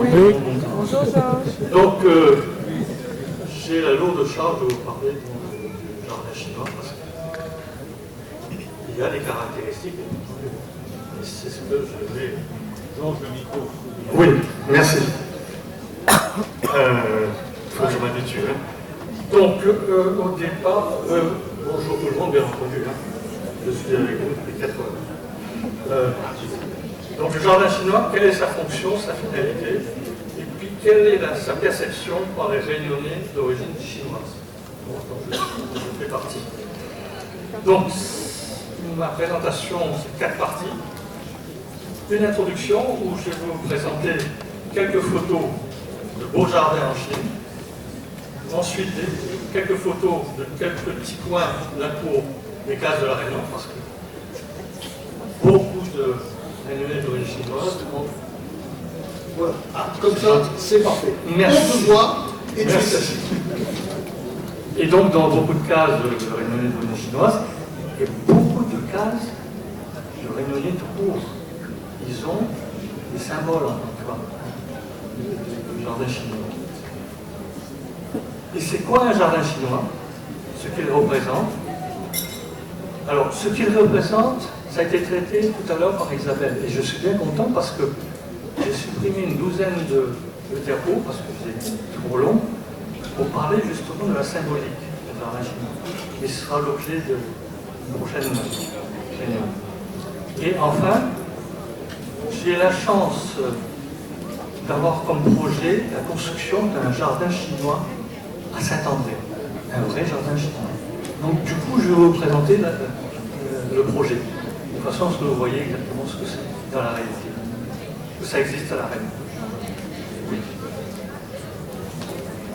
Oui. Bonjour Georges. Donc, j'ai la lourde charge de vous parler du jardin chinois parce qu'il y a des caractéristiques. Et c'est ce que je vais. Georges, le micro. Oui, merci. Il faut que je m'habitue. Hein. Donc, au départ, bonjour tout le monde, bien entendu. Hein. Je suis avec vous depuis 4 heures. Donc, le jardin chinois, quelle est sa fonction, sa finalité, et puis quelle est sa perception par les réunionnais d'origine chinoise, dont je fais partie. Donc, ma présentation, c'est 4 parties. Une introduction où je vais vous présenter quelques photos de beaux jardins en Chine. Ensuite, quelques photos de quelques petits coins de la cour des cases de la Réunion, parce que beaucoup de réunionnais d'origine chinoise. Voilà. Ah, comme ça, c'est parfait. Merci. On se voit et merci. Et donc, dans beaucoup de cases de réunionnais d'origine chinoise, et beaucoup de cases de réunionnais tout court. Ils ont des symboles, tu vois, du jardin chinois. Et c'est quoi un jardin chinois? Ce qu'il représente. Alors, ce qu'il représente, ça a été traité tout à l'heure par Isabelle. Et je suis bien content parce que j'ai supprimé une douzaine de diapos, parce que c'est trop long, pour parler justement de la symbolique du jardin chinois. Et ce sera l'objet de la prochaine réunion. Et enfin, j'ai la chance d'avoir comme projet la construction d'un jardin chinois à Saint-André, un vrai jardin chinois. Donc du coup, je vais vous présenter le projet, de façon à ce que vous voyez exactement ce que c'est dans la réalité, que ça existe à la Réunion. Oui.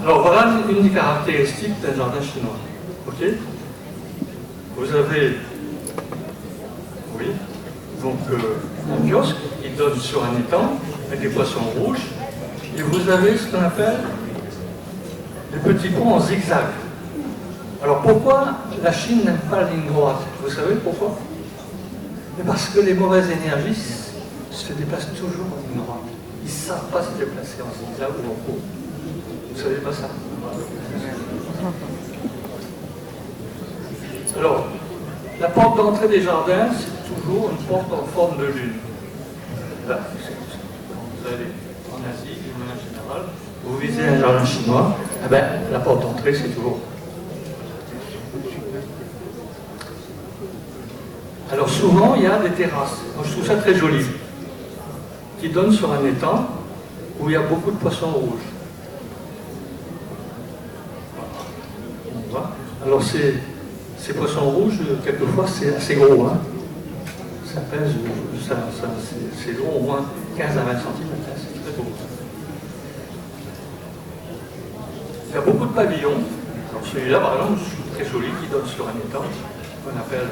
Alors voilà une des caractéristiques d'un jardin chinois. Ok? Vous avez, oui, donc un kiosque qui donne sur un étang avec des poissons rouges, et vous avez ce qu'on appelle des petits ponts en zigzag. Alors pourquoi la Chine n'aime pas la ligne droite? Vous savez pourquoi? Mais parce que les mauvaises énergies se déplacent toujours en ligne droite. Ils ne savent pas se déplacer en zigzag ou en courbe. Vous ne savez pas ça? Alors, la porte d'entrée des jardins, c'est toujours une porte en forme de lune. Là, vous allez en Asie, d'une manière générale, vous visez un jardin chinois, eh bien, la porte d'entrée, c'est toujours. Alors souvent, il y a des terrasses. Moi, je trouve ça très joli, qui donnent sur un étang où il y a beaucoup de poissons rouges. On voit. Alors ces poissons rouges, quelquefois, c'est assez gros. Hein. Ça pèse, c'est long, au moins 15 à 20 cm. C'est très gros. Il y a beaucoup de pavillons. Alors celui-là, par exemple, très joli, qui donne sur un étang, qu'on appelle.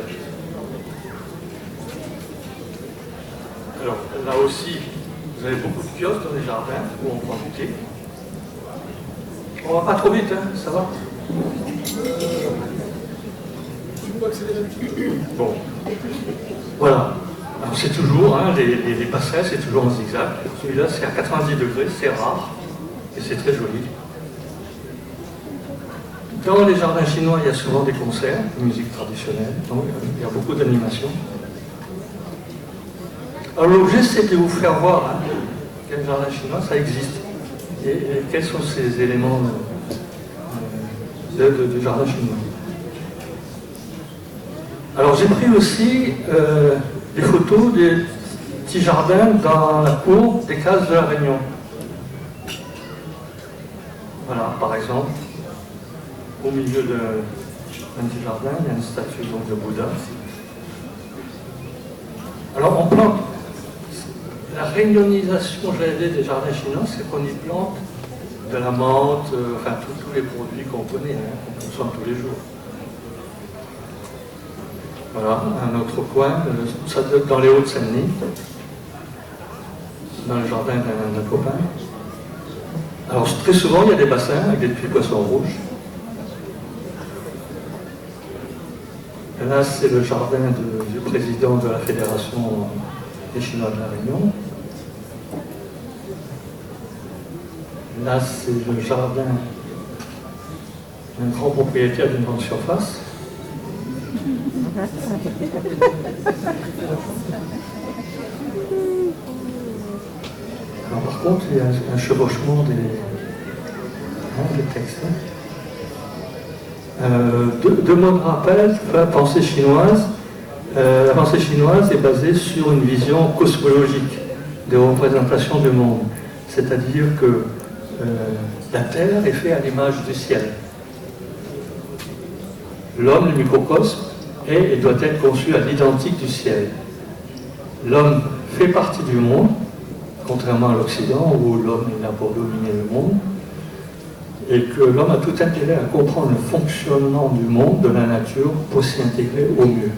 Alors là aussi, vous avez beaucoup de kiosques dans les jardins où on prend du thé. On va pas trop vite, hein, ça va? Bon. Voilà. Alors c'est toujours, hein, les passerelles, c'est toujours en zigzag. Celui-là, c'est à 90 degrés, c'est rare et c'est très joli. Dans les jardins chinois, il y a souvent des concerts de musique traditionnelle, donc il y a beaucoup d'animations. Alors l'objet, c'est de vous faire voir hein, quel jardin chinois ça existe et quels sont ces éléments de jardin chinois. Alors j'ai pris aussi des photos des petits jardins dans la cour des cases de la Réunion. Voilà, par exemple, au milieu d'un petit jardin, il y a une statue donc, de Bouddha. Alors on plante. La réunionisation, j'allais dire, des jardins chinois, c'est qu'on y plante de la menthe, enfin tous les produits qu'on connaît, hein, qu'on consomme tous les jours. Voilà, un autre coin, ça doit être dans les Hauts-de-Seine-Denis, dans le jardin d'un copain. Alors très souvent, il y a des bassins avec des petits poissons rouges. Et là, c'est le jardin du président de la Fédération des Chinois de la Réunion. Là, c'est le jardin d'un grand propriétaire d'une grande surface. Alors, par contre, il y a un chevauchement des textes. Deux mots de rappel, la pensée chinoise. La pensée chinoise est basée sur une vision cosmologique des représentations du monde. C'est-à-dire que la Terre est faite à l'image du ciel. L'homme, le microcosme, est et doit être conçu à l'identique du ciel. L'homme fait partie du monde, contrairement à l'Occident, où l'homme est là pour dominer le monde, et que l'homme a tout intérêt à comprendre le fonctionnement du monde, de la nature, pour s'y intégrer au mieux.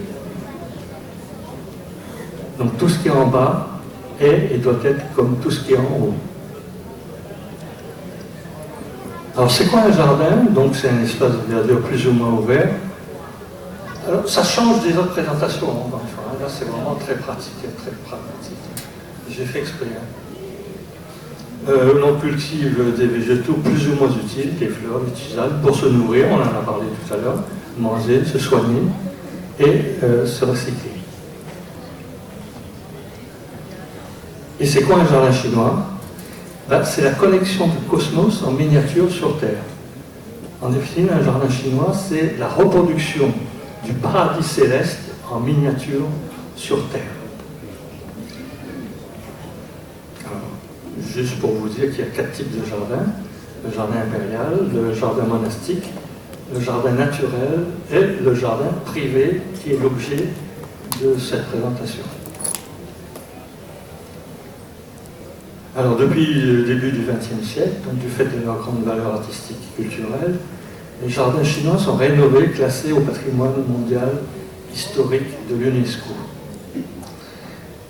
Donc tout ce qui est en bas est et doit être comme tout ce qui est en haut. Alors c'est quoi un jardin? Donc c'est un espace de verdure plus ou moins ouvert. Alors ça change des autres présentations, encore une fois. Là c'est vraiment très pratique et très pragmatique. J'ai fait exprès. On cultive des végétaux plus ou moins utiles, des fleurs utilisables pour se nourrir, on en a parlé tout à l'heure, manger, se soigner et se recycler. Et c'est quoi un jardin chinois? C'est la connexion du cosmos en miniature sur Terre. En définitive, un jardin chinois, c'est la reproduction du paradis céleste en miniature sur Terre. Alors, juste pour vous dire qu'il y a 4 types de jardins: le jardin impérial, le jardin monastique, le jardin naturel et le jardin privé, qui est l'objet de cette présentation. Alors, depuis le début du XXe siècle, donc du fait de leur grande valeur artistique et culturelle, les jardins chinois sont rénovés, classés au patrimoine mondial historique de l'UNESCO.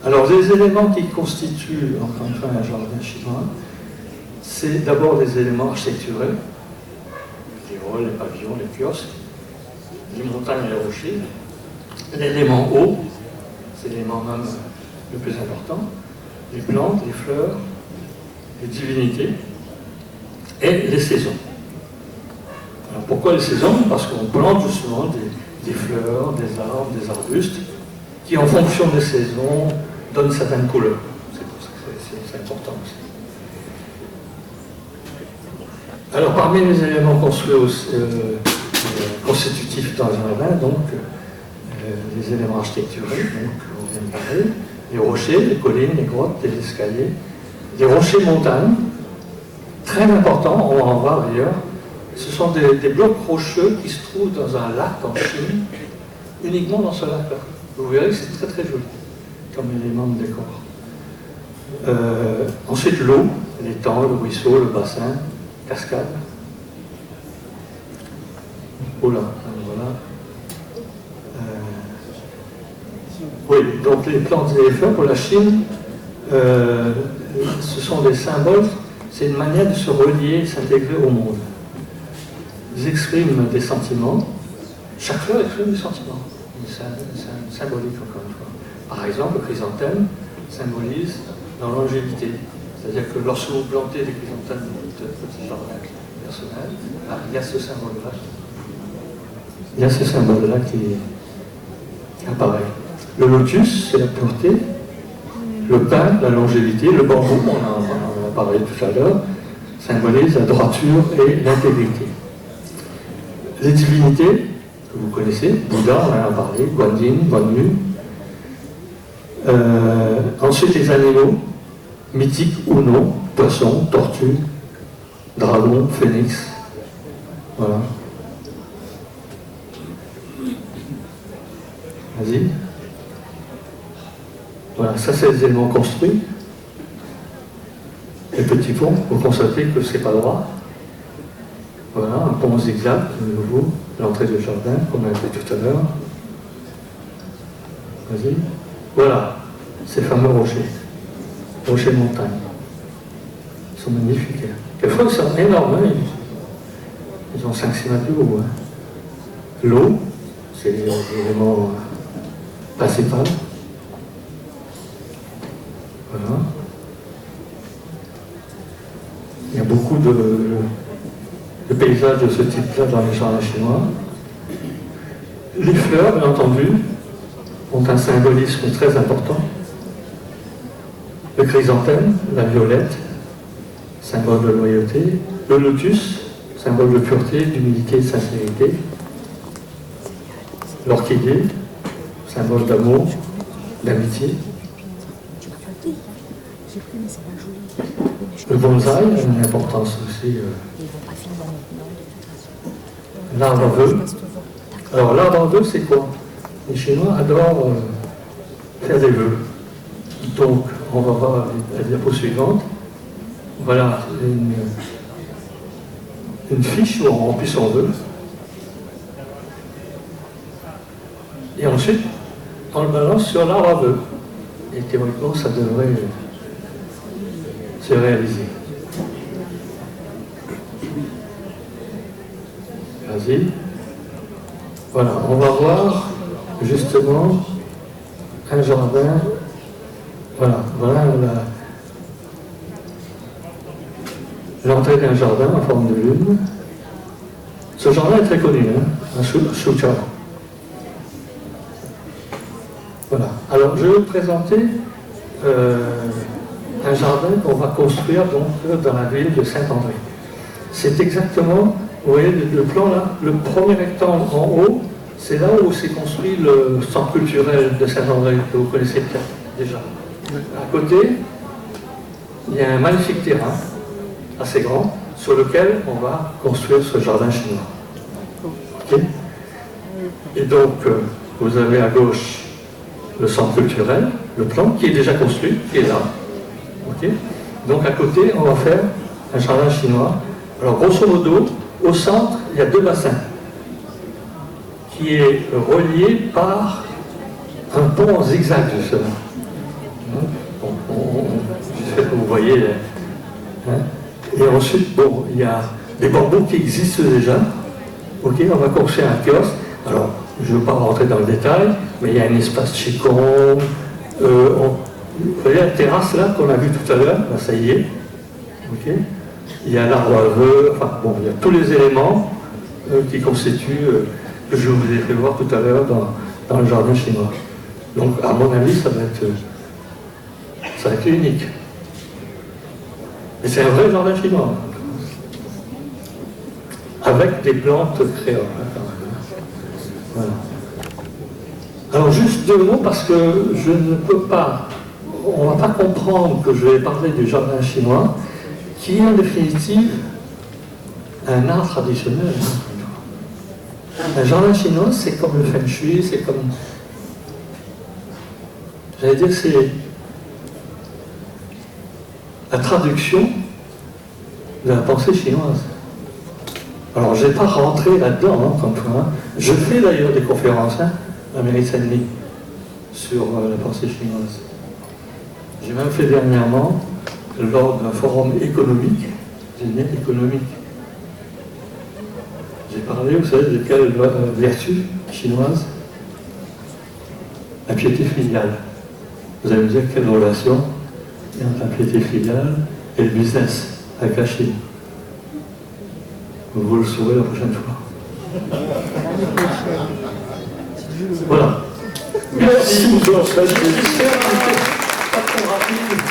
Alors, les éléments qui constituent, encore une fois, un jardin chinois, c'est d'abord des éléments architecturels, les halls, les pavillons, les kiosques, les montagnes et les rochers, l'élément eau, c'est l'élément même le plus important, les plantes, les fleurs, les divinités et les saisons. Alors pourquoi les saisons? Parce qu'on plante justement des fleurs, des arbres, des arbustes qui, en fonction des saisons, donnent certaines couleurs. C'est pour ça que c'est important aussi. Alors parmi les éléments constitutifs dans un jardin, donc les éléments architecturels, donc on vient de parler, les rochers, les collines, les grottes, les escaliers, les rochers montagnes, très importants, on va en voir d'ailleurs. Ce sont des blocs rocheux qui se trouvent dans un lac en Chine, uniquement dans ce lac-là. Vous verrez que c'est très très joli comme élément de décor. Ensuite l'eau, l'étang, le ruisseau, le bassin, cascade. Oh là, voilà. Oui, donc les plantes et les fleurs pour la Chine, ce sont des symboles, c'est une manière de se relier, s'intégrer au monde. Ils expriment des sentiments, chaque fleur exprime des sentiments. C'est symbolique encore une fois. Par exemple, le chrysanthème symbolise la longévité. C'est-à-dire que lorsque vous plantez des chrysanthèmes dans votre petit jardin personnel, il y a ce symbole-là. Il y a ce symbole-là qui apparaît. Le lotus, c'est la pureté. Le pin, la longévité. Le bambou, on en a parlé tout à l'heure, symbolise la droiture et l'intégrité. Les divinités, que vous connaissez, Bouddha, on en a parlé, Guanyin, Guanyu. Ensuite, les animaux, mythiques ou non, poissons, tortues, dragons, phénix. Voilà. Vas-y. Voilà, ça c'est les éléments construits. Les petits ponts, vous constatez que c'est pas droit. Voilà, un pont zigzag, de nouveau, l'entrée du jardin, comme on a fait tout à l'heure. Vas-y. Voilà, ces fameux rochers. Rochers de montagne. Ils sont magnifiques. Quelquefois, ils sont énormes. Hein. Ils ont 5-6 mètres de haut. Hein. L'eau, c'est l'élément principal. Voilà. Il y a beaucoup beaucoup de paysages de ce type-là dans les jardins chinois. Les fleurs, bien entendu, ont un symbolisme très important. Le chrysanthème, la violette, symbole de loyauté. Le lotus, symbole de pureté, d'humilité et de sincérité. L'orchidée, symbole d'amour, d'amitié. Le bonsaï a une importance aussi. L'arbre à vœux. Alors l'arbre à vœux, c'est quoi? Les Chinois adorent faire des vœux. Donc, on va voir la diapo suivante. Voilà une fiche où on remplit son vœu. Et ensuite, on le balance sur l'arbre à vœux. Et théoriquement, ça devrait se réaliser. Vas-y. Voilà, on va voir justement un jardin. Voilà l'entrée d'un jardin en forme de lune. Ce jardin est très connu, à Suzhou. Voilà. Alors, je vais vous présenter un jardin qu'on va construire donc dans la ville de Saint-André. C'est exactement, vous voyez le plan là, le premier rectangle en haut, c'est là où s'est construit le centre culturel de Saint-André, que vous connaissez peut-être déjà. À côté, il y a un magnifique terrain, assez grand, sur lequel on va construire ce jardin chinois. Okay. Et donc, vous avez à gauche le centre culturel, le plan, qui est déjà construit, qui est là. Okay. Donc à côté, on va faire un jardin chinois. Alors grosso modo, au centre, il y a deux bassins, qui est relié par un pont en zigzag, justement. J'espère que vous voyez. Hein. Et ensuite, bon, il y a des bambous qui existent déjà. Ok, on va construire un kiosque. Alors, je ne veux pas rentrer dans le détail, mais il y a un espace chicon. Vous voyez la terrasse là qu'on a vue tout à l'heure, là, ça y est. Okay. Il y a l'arbre à vœux, enfin bon, il y a tous les éléments qui constituent, que je vous ai fait voir tout à l'heure dans le jardin chinois. Donc, à mon avis, ça va être unique. Et c'est un vrai jardin chinois. Avec des plantes créoles. Voilà. Alors juste deux mots parce que je ne peux pas, on ne va pas comprendre que je vais parler du jardin chinois, qui est en définitive un art traditionnel. Un jardin chinois, c'est comme le feng shui, c'est comme, j'allais dire, c'est la traduction de la pensée chinoise. Alors, je ne vais pas rentrer là-dedans, comme toi. Je fais d'ailleurs des conférences à Mairie-Saint-Denis sur la pensée chinoise. J'ai même fait dernièrement, lors d'un forum économique, j'ai parlé, vous savez, de quelle vertu chinoise? La piété filiale. Vous allez me dire quelle relation il y a entre la piété filiale et le business avec la Chine. Vous le saurez la prochaine fois. Voilà. Merci. Pas trop rapide.